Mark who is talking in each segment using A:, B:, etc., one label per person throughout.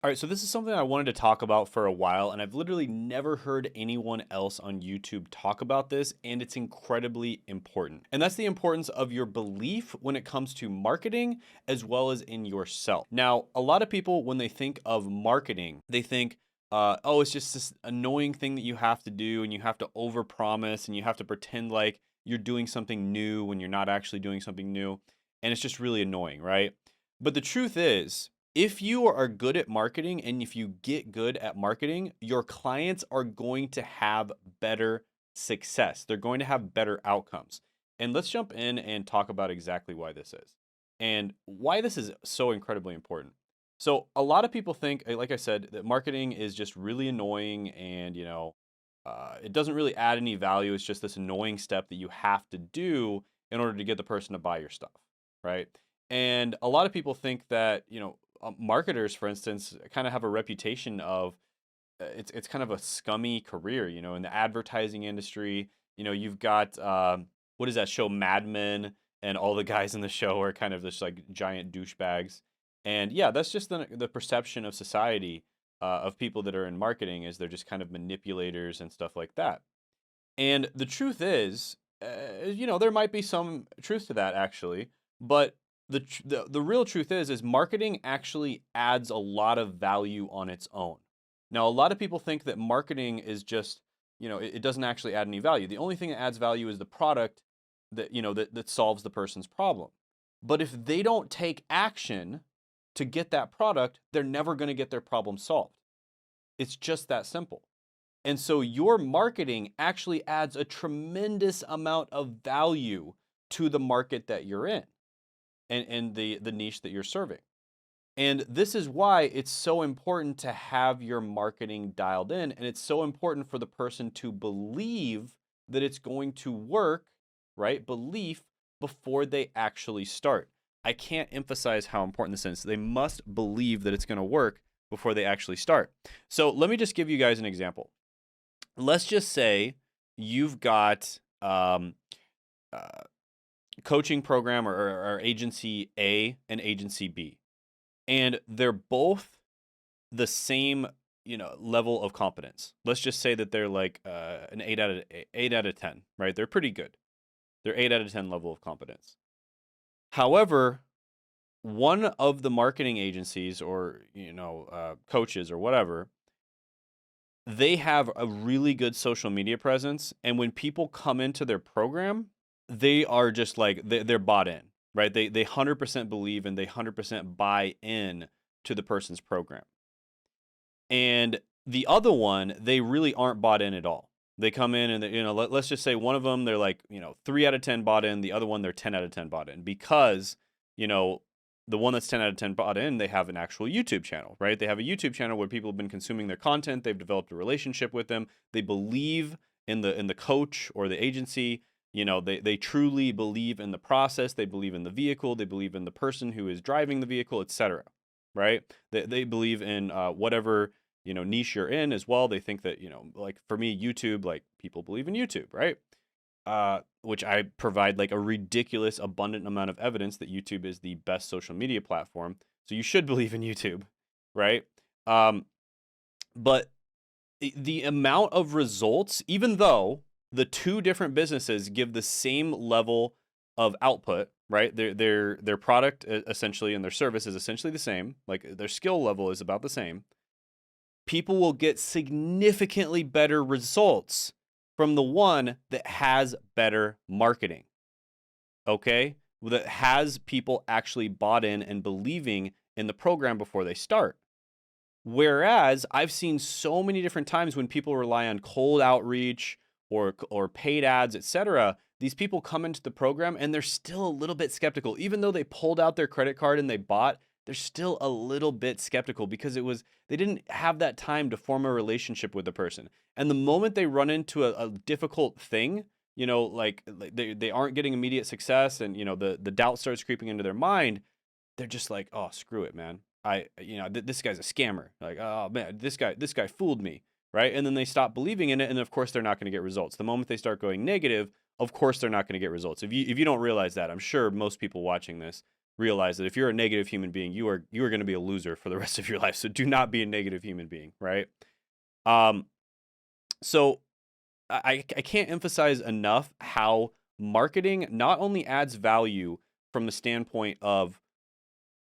A: All right, so this is something I wanted to talk about for a while, and I've literally never heard anyone else on YouTube talk about this, and it's incredibly important. And that's the importance of your belief when it comes to marketing as well as in yourself. Now, a lot of people, when they think of marketing, they think, oh, it's just this annoying thing that you have to do, and you have to overpromise, and you have to pretend like you're doing something new when you're not actually doing something new. And it's just really annoying, right? But the truth is, if you are good at marketing and if you get good at marketing, your clients are going to have better success. They're going to have better outcomes. And let's jump in and talk about exactly why this is and why this is so incredibly important. So, a lot of people think, like I said, that marketing is just really annoying and, it doesn't really add any value. It's just this annoying step that you have to do in order to get the person to buy your stuff, right? And a lot of people think that, marketers, for instance, kind of have a reputation of it's kind of a scummy career, in the advertising industry. You've got what is that show, Mad Men, and all the guys in the show are kind of this like giant douchebags. And yeah, that's just the perception of society of people that are in marketing is they're just kind of manipulators and stuff like that. And the truth is, there might be some truth to that actually, but the real truth is marketing actually adds a lot of value on its own. Now, a lot of people think that marketing is just, it doesn't actually add any value. The only thing that adds value is the product that solves the person's problem. But if they don't take action to get that product, they're never going to get their problem solved. It's just that simple. And so your marketing actually adds a tremendous amount of value to the market that you're in and the niche that you're serving. And this is why it's so important to have your marketing dialed in. And it's so important for the person to believe that it's going to work, right? Belief before they actually start. I can't emphasize how important this is. They must believe that it's going to work before they actually start. So let me just give you guys an example. Let's just say you've got uh, coaching program or agency A and agency B, and they're both the same level of competence. Let's just say that they're like an 8 out of 10, right? They're pretty good. They're 8 out of 10 level of competence. However, one of the marketing agencies or coaches or whatever, they have a really good social media presence, and when people come into their program, they are just like they're bought in, right? They 100% believe and they 100% buy in to the person's program. And the other one, they really aren't bought in at all. They come in and let's just say one of them they're like 3 out of 10 bought in, the other one they're 10 out of 10 bought in because you know the one that's 10 out of 10 bought in, they have an actual YouTube channel, right? They have a YouTube channel where people have been consuming their content. They've developed a relationship with them. They believe in the coach or the agency. They truly believe in the process. They believe in the vehicle. They believe in the person who is driving the vehicle, etc. Right? They believe in whatever niche you're in as well. They think that like for me, YouTube, like people believe in YouTube, right? Which I provide like a ridiculous abundant amount of evidence that YouTube is the best social media platform. So you should believe in YouTube, right? Um, but the amount of results, even though the two different businesses give the same level of output, right? Their product essentially and their service is essentially the same. Like their skill level is about the same. People will get significantly better results from the one that has better marketing. Okay? That has people actually bought in and believing in the program before they start. Whereas I've seen so many different times when people rely on cold outreach or paid ads, etc. These people come into the program and they're still a little bit skeptical. Even though they pulled out their credit card and they bought, they're still a little bit skeptical because they didn't have that time to form a relationship with the person. And the moment they run into a difficult thing, like they aren't getting immediate success and the doubt starts creeping into their mind, they're just like, oh, screw it, man. This guy's a scammer. Like, oh man, this guy fooled me, right? And then they stop believing in it, and of course they're not going to get results. The moment they start going negative, of course they're not going to get results. If you don't realize that, I'm sure most people watching this realize that if you're a negative human being, you are going to be a loser for the rest of your life. So do not be a negative human being, right? Um, so I can't emphasize enough how marketing not only adds value from the standpoint of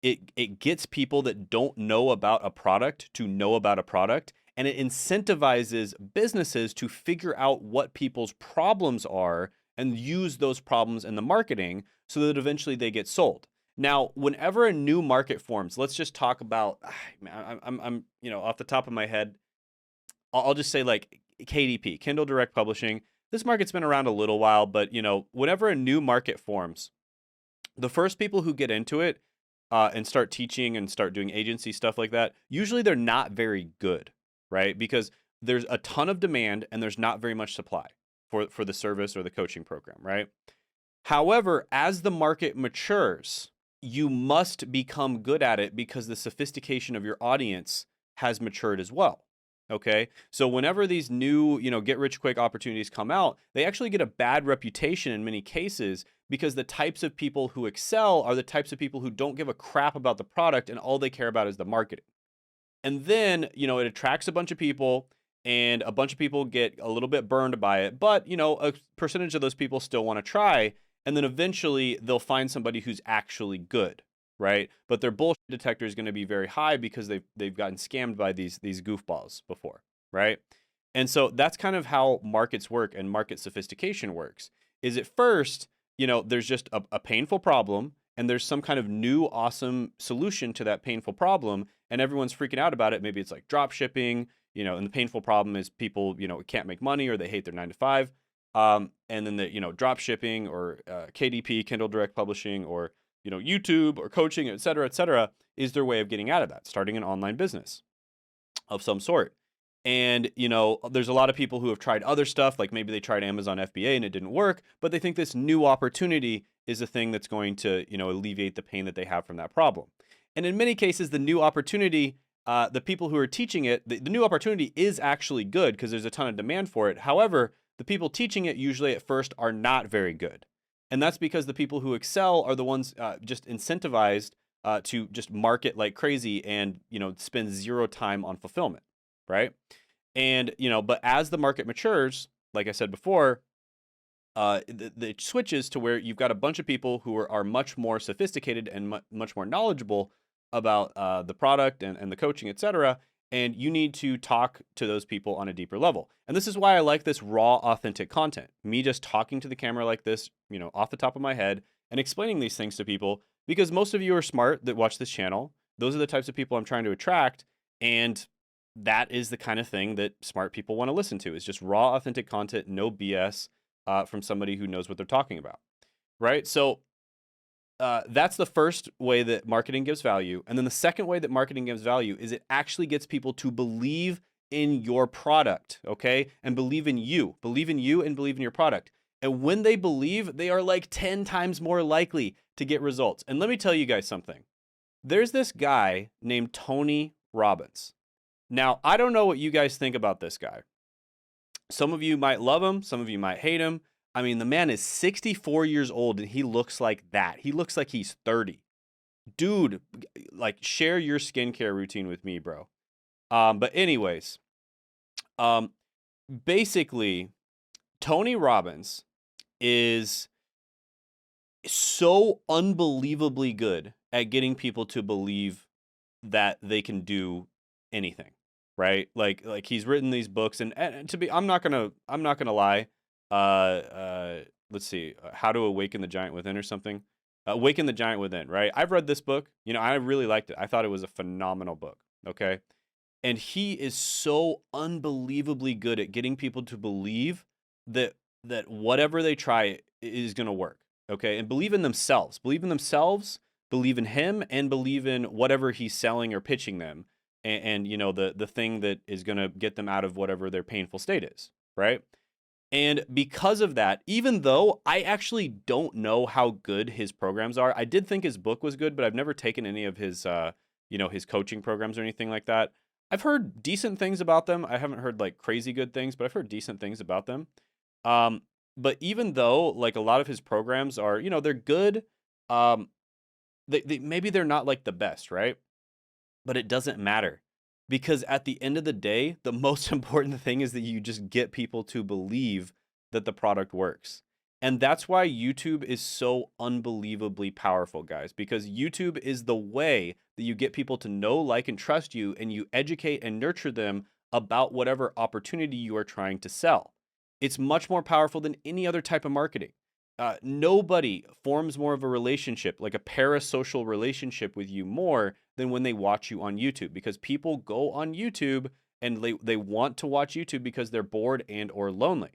A: it gets people that don't know about a product to know about a product, and it incentivizes businesses to figure out what people's problems are and use those problems in the marketing so that eventually they get sold. Now, whenever a new market forms, let's just talk about I'm off the top of my head, I'll just say like KDP, Kindle Direct Publishing. This market's been around a little while, but whenever a new market forms, the first people who get into it and start teaching and start doing agency stuff like that, usually they're not very good, right? Because there's a ton of demand and there's not very much supply for the service or the coaching program, right? However, as the market matures, you must become good at it because the sophistication of your audience has matured as well. Okay. So whenever these new, get rich quick opportunities come out, they actually get a bad reputation in many cases because the types of people who excel are the types of people who don't give a crap about the product and all they care about is the marketing. And then, it attracts a bunch of people and a bunch of people get a little bit burned by it, but, a percentage of those people still want to try. And then eventually they'll find somebody who's actually good, right? But their bullshit detector is going to be very high because they've gotten scammed by these goofballs before, right? And so that's kind of how markets work and market sophistication works. Is at first, there's just a painful problem and there's some kind of new awesome solution to that painful problem and everyone's freaking out about it. Maybe it's like drop shipping, and the painful problem is people, can't make money or they hate their 9 to 5. And then the, drop shipping or KDP, Kindle Direct Publishing, or, YouTube or coaching, et cetera, is their way of getting out of that, starting an online business of some sort. And, there's a lot of people who have tried other stuff, like maybe they tried Amazon FBA and it didn't work, but they think this new opportunity is the thing that's going to, alleviate the pain that they have from that problem. And in many cases, the new opportunity, the people who are teaching it, the new opportunity is actually good because there's a ton of demand for it. However, the people teaching it usually at first are not very good. And that's because the people who excel are the ones just incentivized to just market like crazy and, spend zero time on fulfillment, right? And, but as the market matures, like I said before, it switches to where you've got a bunch of people who are much more sophisticated and much more knowledgeable about the product and the coaching, et cetera. And you need to talk to those people on a deeper level. And this is why I like this raw, authentic content. Me just talking to the camera like this, off the top of my head and explaining these things to people, because most of you are smart that watch this channel. Those are the types of people I'm trying to attract. And that is the kind of thing that smart people want to listen to, is just raw, authentic content, no BS from somebody who knows what they're talking about, right? So that's the first way that marketing gives value. And then the second way that marketing gives value is it actually gets people to believe in your product, okay? And believe in you and believe in your product. And when they believe, they are like 10 times more likely to get results. And let me tell you guys something. There's this guy named Tony Robbins. Now, I don't know what you guys think about this guy. Some of you might love him. Some of you might hate him. I mean, the man is 64 years old and he looks like that. He looks like he's 30. Dude, like, share your skincare routine with me, bro. But anyways, basically, Tony Robbins is so unbelievably good at getting people to believe that they can do anything, right? Like he's written these books, and to be, I'm not gonna lie. Let's see, How to Awaken the Giant Within or something. Awaken the Giant Within, right? I've read this book. I really liked it. I thought it was a phenomenal book. Okay. And he is so unbelievably good at getting people to believe that whatever they try is going to work. Okay. And believe in themselves, believe in him, and believe in whatever he's selling or pitching them. And the thing that is going to get them out of whatever their painful state is. Right. And because of that, even though I actually don't know how good his programs are, I did think his book was good, but I've never taken any of his, his coaching programs or anything like that. I've heard decent things about them. I haven't heard like crazy good things, but I've heard decent things about them. But even though like a lot of his programs are, they're good, maybe they're not like the best, right? But it doesn't matter because at the end of the day, the most important thing is that you just get people to believe that the product works. And that's why YouTube is so unbelievably powerful, guys, because YouTube is the way that you get people to know, like, and trust you, and you educate and nurture them about whatever opportunity you are trying to sell. It's much more powerful than any other type of marketing. Nobody forms more of a relationship, like a parasocial relationship with you more than when they watch you on YouTube, because people go on YouTube and they want to watch YouTube because they're bored and or lonely,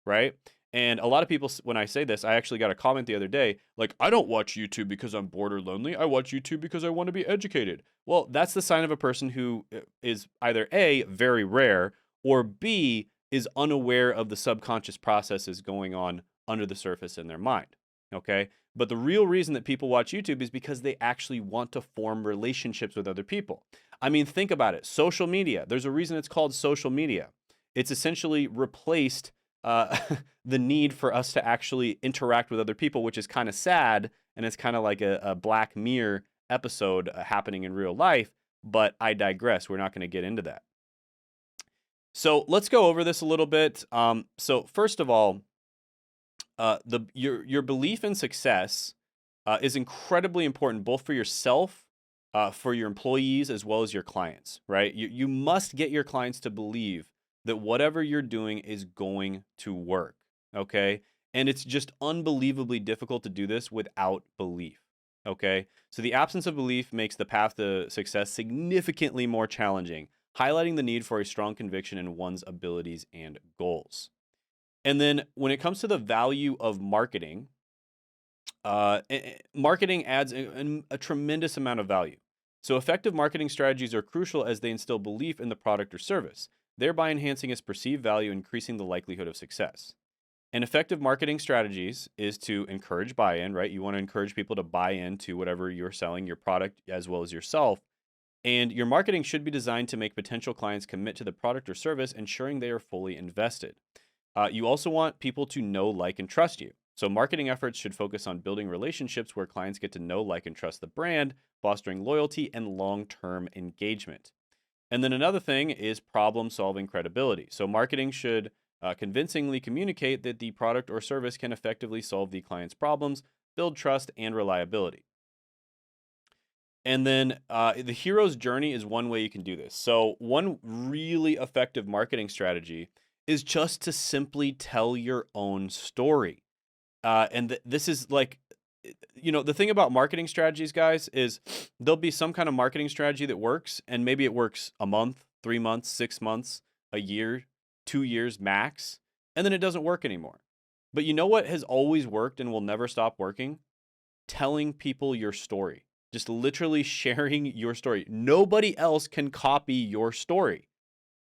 A: right? And a lot of people, when I say this, I actually got a comment the other day, like, I don't watch YouTube because I'm bored or lonely. I watch YouTube because I want to be educated. Well, that's the sign of a person who is either A, very rare, or B, is unaware of the subconscious processes going on under the surface in their mind. Okay. But the real reason that people watch YouTube is because they actually want to form relationships with other people. I mean, think about it. Social media, there's a reason it's called social media. It's essentially replaced uh, the need for us to actually interact with other people, which is kind of sad. And it's kind of like a Black Mirror episode happening in real life. But I digress. We're not going to get into that. So let's go over this a little bit. So first of all, your belief in success is incredibly important, both for yourself, for your employees, as well as your clients. Right? You must get your clients to believe that whatever you're doing is going to work. Okay, and it's just unbelievably difficult to do this without belief. Okay, so the absence of belief makes the path to success significantly more challenging, highlighting the need for a strong conviction in one's abilities and goals. And then when it comes to the value of marketing, marketing adds a tremendous amount of value. So effective marketing strategies are crucial as they instill belief in the product or service, thereby enhancing its perceived value, increasing the likelihood of success. And effective marketing strategies is to encourage buy-in, right? You want to encourage people to buy into whatever you're selling, your product as well as yourself. And your marketing should be designed to make potential clients commit to the product or service, ensuring they are fully invested. You also want people to know, like, and trust you. So, marketing efforts should focus on building relationships where clients get to know, like, and trust the brand, fostering loyalty and long term engagement. And then another thing is problem solving credibility. So, marketing should convincingly communicate that the product or service can effectively solve the client's problems, build trust and reliability. And then the hero's journey is one way you can do this. So, one really effective marketing strategy is just to simply tell your own story. This is like, the thing about marketing strategies, guys, is there'll be some kind of marketing strategy that works, and maybe it works a month, 3 months, 6 months, a year, 2 years max, and then it doesn't work anymore. But you know what has always worked and will never stop working? Telling people your story. Just literally sharing your story. Nobody else can copy your story.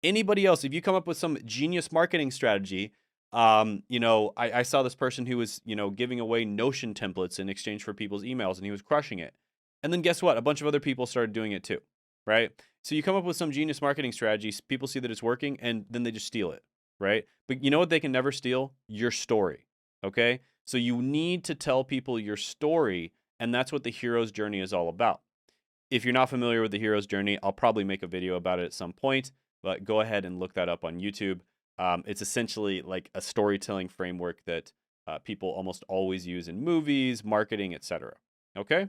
A: Anybody else, if you come up with some genius marketing strategy, I saw this person who was, giving away Notion templates in exchange for people's emails, and he was crushing it. And then guess what? A bunch of other people started doing it too, right? So you come up with some genius marketing strategies, people see that it's working, and then they just steal it, right? But you know what they can never steal? Your story, okay? So you need to tell people your story, and that's what the hero's journey is all about. If you're not familiar with the hero's journey, I'll probably make a video about it at some point, but go ahead and look that up on YouTube. It's essentially like a storytelling framework that people almost always use in movies, marketing, etc. Okay?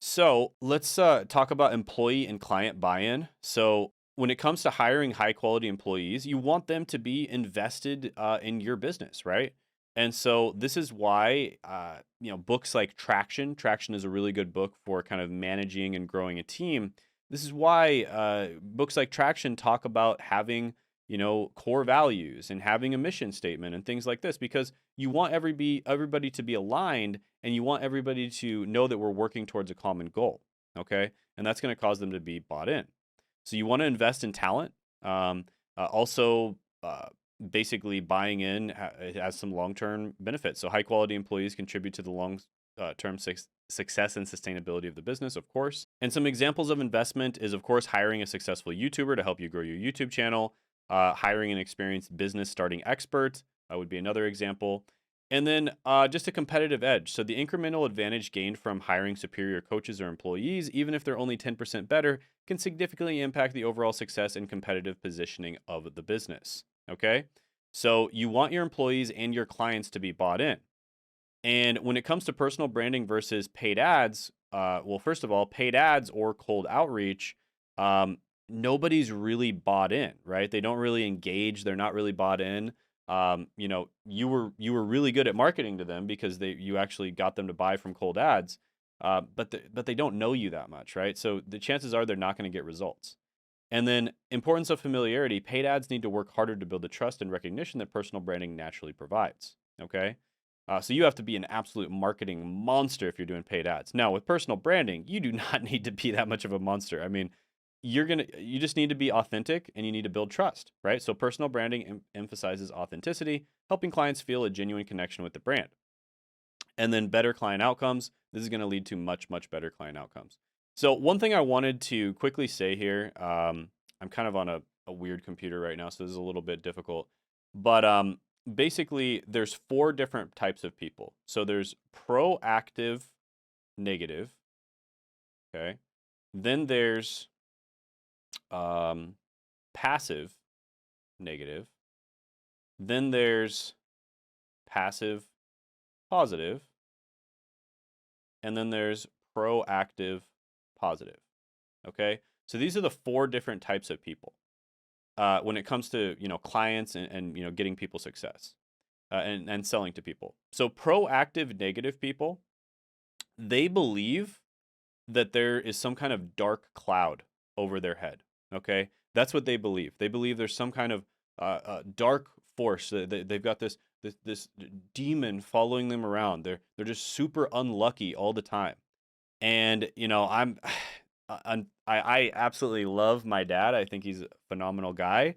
A: So let's talk about employee and client buy-in. So when it comes to hiring high quality employees, you want them to be invested in your business, right? And so this is why books like Traction. Traction is a really good book for kind of managing and growing a team. This is why books like Traction talk about having core values and having a mission statement and things like this, because you want everybody to be aligned, and you want everybody to know that we're working towards a common goal. Okay. And that's going to cause them to be bought in. So you want to invest in talent. Also, basically buying in it has some long-term benefits. So high quality employees contribute to the long-term success and sustainability of the business, of course. And some examples of investment is, of course, hiring a successful YouTuber to help you grow your YouTube channel. Hiring an experienced business starting expert would be another example. And then just a competitive edge. So the incremental advantage gained from hiring superior coaches or employees, even if they're only 10% better, can significantly impact the overall success and competitive positioning of the business. Okay. So you want your employees and your clients to be bought in. And when it comes to personal branding versus paid ads, well, first of all, paid ads or cold outreach, um, nobody's really bought in, right? They don't really engage. They're not really bought in. You were really good at marketing to them because you actually got them to buy from cold ads, but they don't know you that much, right? So the chances are they're not going to get results. And then importance of familiarity, paid ads need to work harder to build the trust and recognition that personal branding naturally provides. Okay. So you have to be an absolute marketing monster if you're doing paid ads. Now, with personal branding, you do not need to be that much of a monster. I mean, you just need to be authentic and you need to build trust, right? So personal branding emphasizes authenticity, helping clients feel a genuine connection with the brand. And then better client outcomes. This is going to lead to much, much better client outcomes. So one thing I wanted to quickly say here, I'm kind of on a weird computer right now, so this is a little bit difficult. But basically, there's four different types of people. So there's proactive, negative. Okay. Then there's um, passive, negative. Then there's passive, positive. And then there's proactive, positive. Okay. So these are the four different types of people when it comes to clients and getting people success and selling to people. So proactive, negative people, they believe that there is some kind of dark cloud over their head. Okay, that's what they believe. They believe there's some kind of dark force. They've got this demon following them around. They're just super unlucky all the time. And I absolutely love my dad. I think he's a phenomenal guy,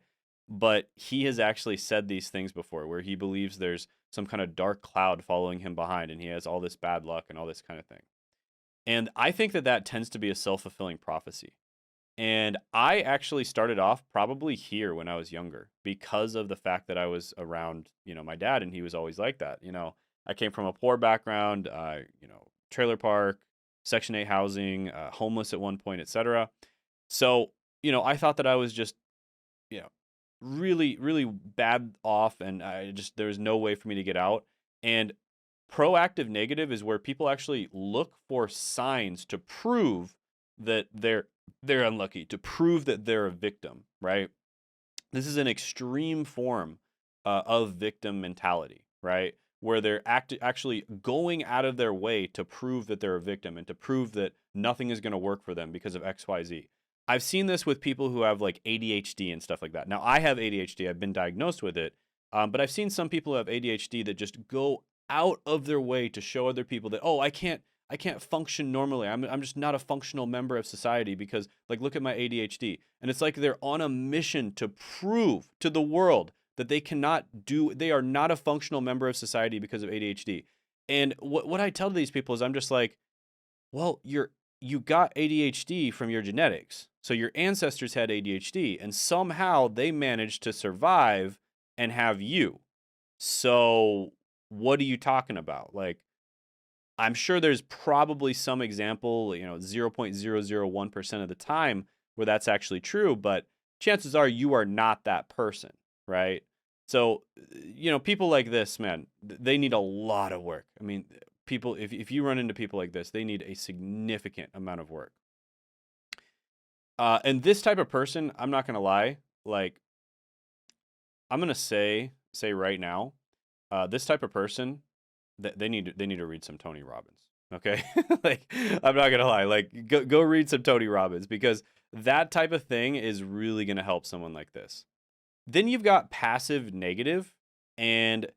A: but he has actually said these things before, where he believes there's some kind of dark cloud following him behind, and he has all this bad luck and all this kind of thing. And I think that tends to be a self-fulfilling prophecy. And I actually started off probably here when I was younger because of the fact that I was around, my dad, and he was always like that. I came from a poor background, trailer park, Section 8 housing, homeless at one point, etc. So, I thought that I was just, you know, really, really bad off, and there was no way for me to get out. And proactive negative is where people actually look for signs to prove that they're unlucky, to prove that they're a victim, right? This is an extreme form of victim mentality, right? Where they're actually going out of their way to prove that they're a victim and to prove that nothing is going to work for them because of XYZ. I've seen this with people who have like ADHD and stuff like that. Now, I have ADHD, I've been diagnosed with it, but I've seen some people who have ADHD that just go out of their way to show other people that, oh, I can't function normally. I'm just not a functional member of society because, like, look at my ADHD. And it's like they're on a mission to prove to the world that they are not a functional member of society because of ADHD. And what I tell these people is, I'm just like, well, you got ADHD from your genetics. So your ancestors had ADHD and somehow they managed to survive and have you. So what are you talking about? Like, I'm sure there's probably some example, 0.001% of the time where that's actually true, but chances are you are not that person, right? So, people like this, man, they need a lot of work. I mean, people, if you run into people like this, they need a significant amount of work. And this type of person, I'm not gonna lie, like, I'm gonna say right now, this type of person, they need to read some Tony Robbins. Okay, like, I'm not gonna lie, like, go read some Tony Robbins, because that type of thing is really gonna help someone like this. Then you've got passive negative, and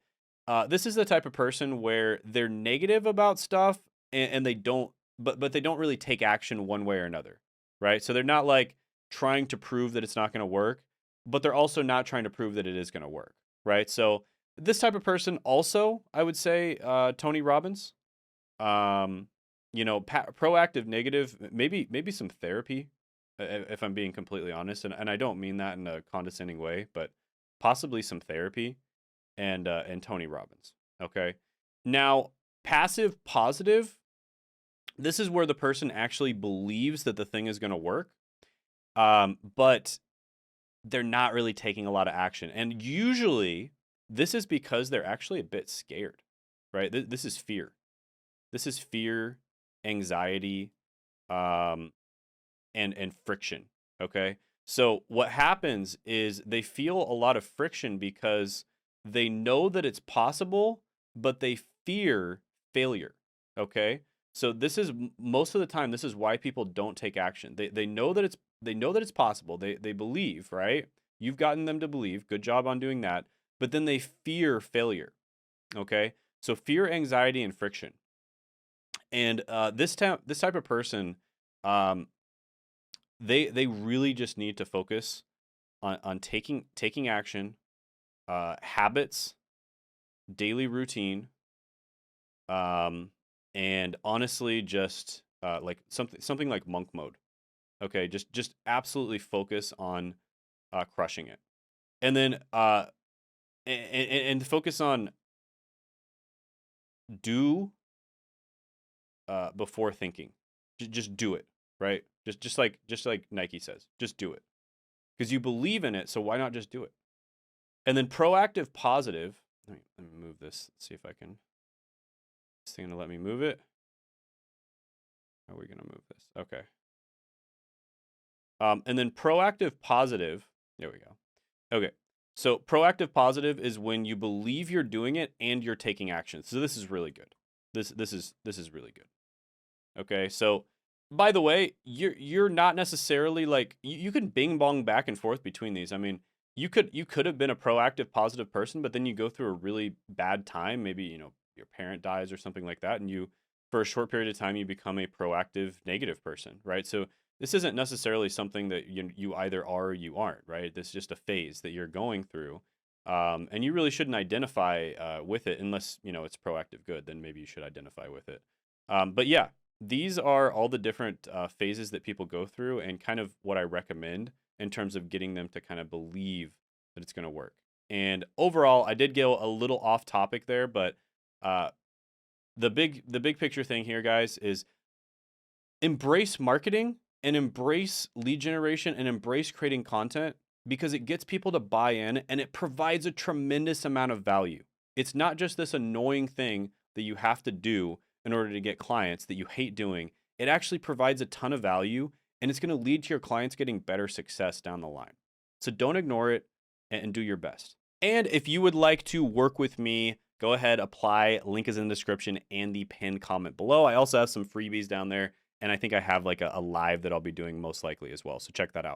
A: this is the type of person where they're negative about stuff, and they don't, but they don't really take action one way or another, right? So they're not like trying to prove that it's not going to work, but they're also not trying to prove that it is going to work, right? So this type of person also, I would say, Tony Robbins, um, proactive negative, maybe some therapy, if I'm being completely honest, and I don't mean that in a condescending way, but possibly some therapy and Tony Robbins. Okay. Now, passive positive, this is where the person actually believes that the thing is going to work, but they're not really taking a lot of action. And usually, this is because they're actually a bit scared, right? This is fear. This is fear, anxiety, um, and friction. Okay. So what happens is they feel a lot of friction because they know that it's possible, but they fear failure. Okay. So this is most of the time, this is why people don't take action. They know that it's possible. They believe, right? You've gotten them to believe. Good job on doing that. But then they fear failure. Okay. So fear, anxiety, and friction. And this type of person, um, they really just need to focus on taking action, habits, daily routine, um, and honestly, just like something like monk mode. Okay, just absolutely focus on crushing it, and then and focus on do before thinking. Just do it, right? Just like Nike says, just do it because you believe in it. So why not just do it? And then proactive positive. Let me move this. Let's see if I can. Is this thing gonna let me move it? How are we gonna move this? Okay. And then proactive positive. There we go. Okay. So proactive positive is when you believe you're doing it and you're taking action. So this is really good. This is really good. Okay. So by the way, you're not necessarily like you can bing bong back and forth between these. I mean, you could have been a proactive positive person, but then you go through a really bad time. Maybe, your parent dies or something like that, and you for a short period of time you become a proactive negative person, right? So this isn't necessarily something that you either are or you aren't, right? This is just a phase that you're going through. And you really shouldn't identify with it unless it's proactive good. Then maybe you should identify with it. But yeah, these are all the different phases that people go through and kind of what I recommend in terms of getting them to kind of believe that it's going to work. And overall, I did go a little off topic there, but uh, the big picture thing here, guys, is embrace marketing and embrace lead generation and embrace creating content because it gets people to buy in and it provides a tremendous amount of value. It's not just this annoying thing that you have to do in order to get clients that you hate doing. It actually provides a ton of value and it's going to lead to your clients getting better success down the line. So don't ignore it and do your best. And if you would like to work with me, go ahead, apply. Link is in the description and the pinned comment below. I also have some freebies down there. And I think I have like a live that I'll be doing most likely as well. So check that out.